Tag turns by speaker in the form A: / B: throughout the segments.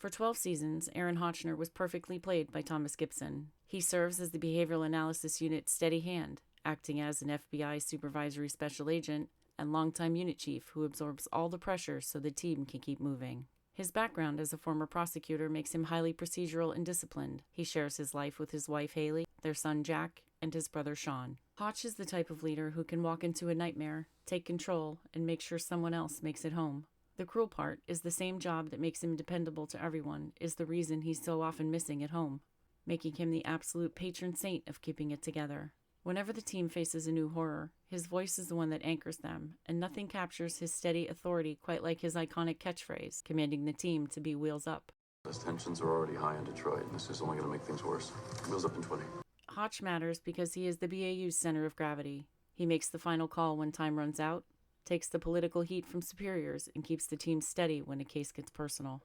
A: For 12 seasons, Aaron Hotchner was perfectly played by Thomas Gibson. He serves as the Behavioral Analysis Unit's steady hand, acting as an FBI supervisory special agent and longtime unit chief who absorbs all the pressure so the team can keep moving. His background as a former prosecutor makes him highly procedural and disciplined. He shares his life with his wife Haley, their son Jack, and his brother Sean. Hotch is the type of leader who can walk into a nightmare, take control, and make sure someone else makes it home. The cruel part is the same job that makes him dependable to everyone is the reason he's so often missing at home, making him the absolute patron saint of keeping it together. Whenever the team faces a new horror, his voice is the one that anchors them, and nothing captures his steady authority quite like his iconic catchphrase, commanding the team to be wheels up.
B: Those tensions are already high in Detroit, and this is only going to make things worse. Wheels up in 20.
A: Hotch matters because he is the BAU's center of gravity. He makes the final call when time runs out, takes the political heat from superiors, and keeps the team steady when a case gets personal.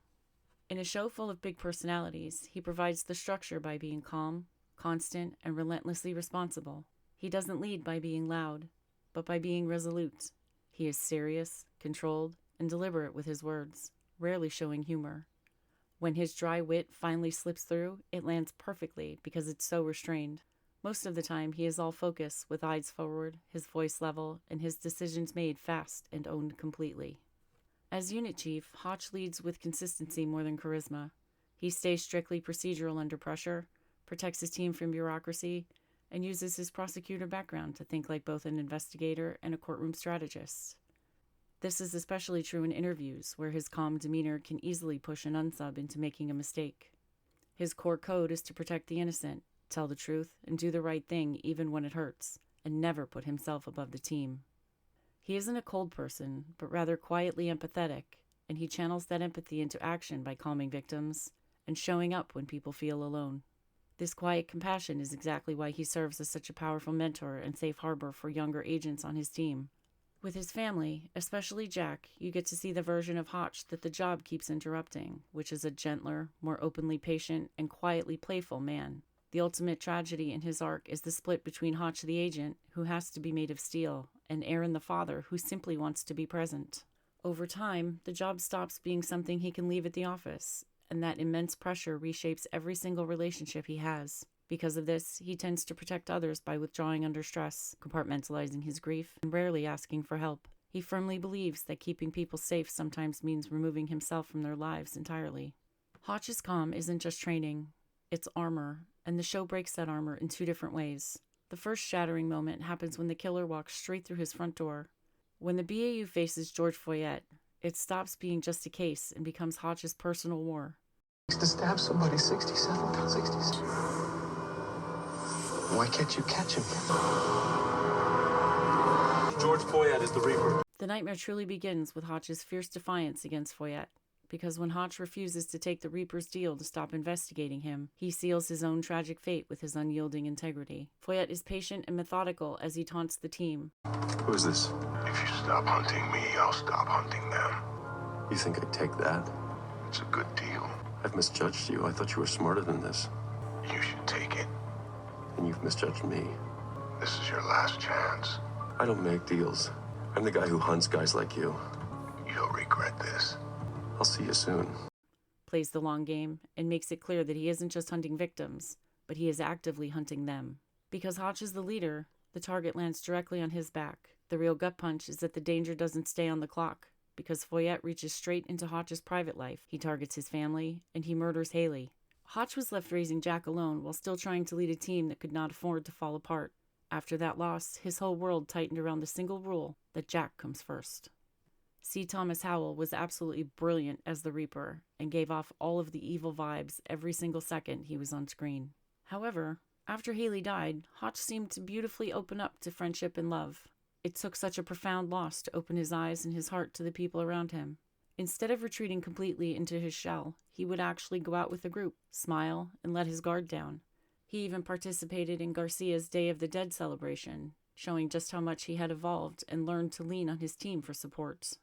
A: In a show full of big personalities, he provides the structure by being calm, constant, and relentlessly responsible. He doesn't lead by being loud, but by being resolute. He is serious, controlled, and deliberate with his words, rarely showing humor. When his dry wit finally slips through, it lands perfectly because it's so restrained. Most of the time, he is all focus, with eyes forward, his voice level, and his decisions made fast and owned completely. As unit chief, Hotch leads with consistency more than charisma. He stays strictly procedural under pressure, protects his team from bureaucracy, and uses his prosecutor background to think like both an investigator and a courtroom strategist. This is especially true in interviews, where his calm demeanor can easily push an unsub into making a mistake. His core code is to protect the innocent, tell the truth, and do the right thing even when it hurts, and never put himself above the team. He isn't a cold person, but rather quietly empathetic, and he channels that empathy into action by calming victims and showing up when people feel alone. This quiet compassion is exactly why he serves as such a powerful mentor and safe harbor for younger agents on his team. With his family, especially Jack, you get to see the version of Hotch that the job keeps interrupting, which is a gentler, more openly patient, and quietly playful man. The ultimate tragedy in his arc is the split between Hotch the agent, who has to be made of steel, and Aaron the father, who simply wants to be present. Over time, the job stops being something he can leave at the office, and that immense pressure reshapes every single relationship he has. Because of this, he tends to protect others by withdrawing under stress, compartmentalizing his grief, and rarely asking for help. He firmly believes that keeping people safe sometimes means removing himself from their lives entirely. Hotch's calm isn't just training, it's armor, and the show breaks that armor in two different ways. The first shattering moment happens when the killer walks straight through his front door. When the BAU faces George Foyet, it stops being just a case and becomes Hotch's personal war.
C: To stab somebody 67 times. 67. Why can't you catch him?
B: George Foyet is the Reaper.
A: The nightmare truly begins with Hotch's fierce defiance against Foyet, because when Hotch refuses to take the Reaper's deal to stop investigating him, he seals his own tragic fate with his unyielding integrity. Foyet is patient and methodical as he taunts the team.
B: Who is this?
D: If you stop hunting me, I'll stop hunting them.
B: You think I'd take that?
D: It's a good deal.
B: I've misjudged you. I thought you were smarter than this.
D: You should take it.
B: And you've misjudged me.
D: This is your last chance.
B: I don't make deals. I'm the guy who hunts guys like you.
D: You'll regret this.
B: I'll see you soon.
A: Plays the long game and makes it clear that he isn't just hunting victims, but he is actively hunting them. Because Hotch is the leader, the target lands directly on his back. The real gut punch is that the danger doesn't stay on the clock, because Foyet reaches straight into Hotch's private life. He targets his family, and he murders Haley. Hotch was left raising Jack alone while still trying to lead a team that could not afford to fall apart. After that loss, his whole world tightened around the single rule that Jack comes first. C. Thomas Howell was absolutely brilliant as the Reaper and gave off all of the evil vibes every single second he was on screen. However, after Haley died, Hotch seemed to beautifully open up to friendship and love. It took such a profound loss to open his eyes and his heart to the people around him. Instead of retreating completely into his shell, he would actually go out with the group, smile, and let his guard down. He even participated in Garcia's Day of the Dead celebration, showing just how much he had evolved and learned to lean on his team for support.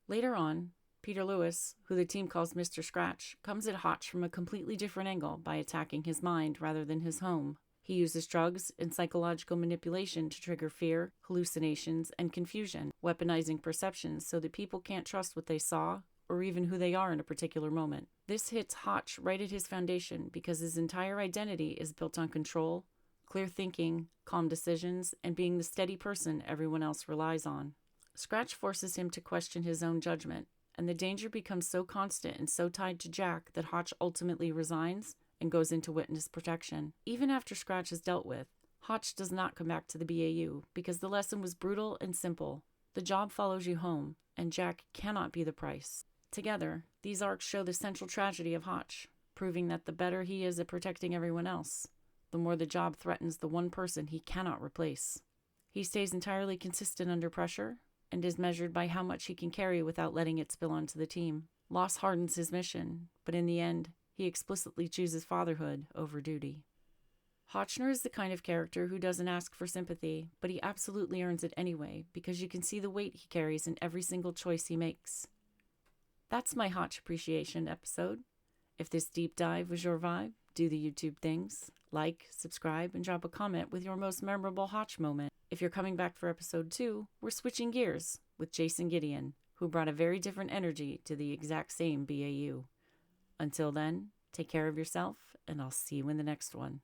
A: Later on, Peter Lewis, who the team calls Mr. Scratch, comes at Hotch from a completely different angle by attacking his mind rather than his home. He uses drugs and psychological manipulation to trigger fear, hallucinations, and confusion, weaponizing perceptions so that people can't trust what they saw or even who they are in a particular moment. This hits Hotch right at his foundation because his entire identity is built on control, clear thinking, calm decisions, and being the steady person everyone else relies on. Scratch forces him to question his own judgment, and the danger becomes so constant and so tied to Jack that Hotch ultimately resigns and goes into witness protection. Even after Scratch is dealt with, Hotch does not come back to the BAU because the lesson was brutal and simple. The job follows you home, and Jack cannot be the price. Together, these arcs show the central tragedy of Hotch, proving that the better he is at protecting everyone else, the more the job threatens the one person he cannot replace. He stays entirely consistent under pressure, and is measured by how much he can carry without letting it spill onto the team. Loss hardens his mission, but in the end, he explicitly chooses fatherhood over duty. Hotchner is the kind of character who doesn't ask for sympathy, but he absolutely earns it anyway, because you can see the weight he carries in every single choice he makes. That's my Hotch appreciation episode. If this deep dive was your vibe, do the YouTube things. Like, subscribe, and drop a comment with your most memorable Hotch moment. If you're coming back for episode 2, we're switching gears with Jason Gideon, who brought a very different energy to the exact same BAU. Until then, take care of yourself, and I'll see you in the next one.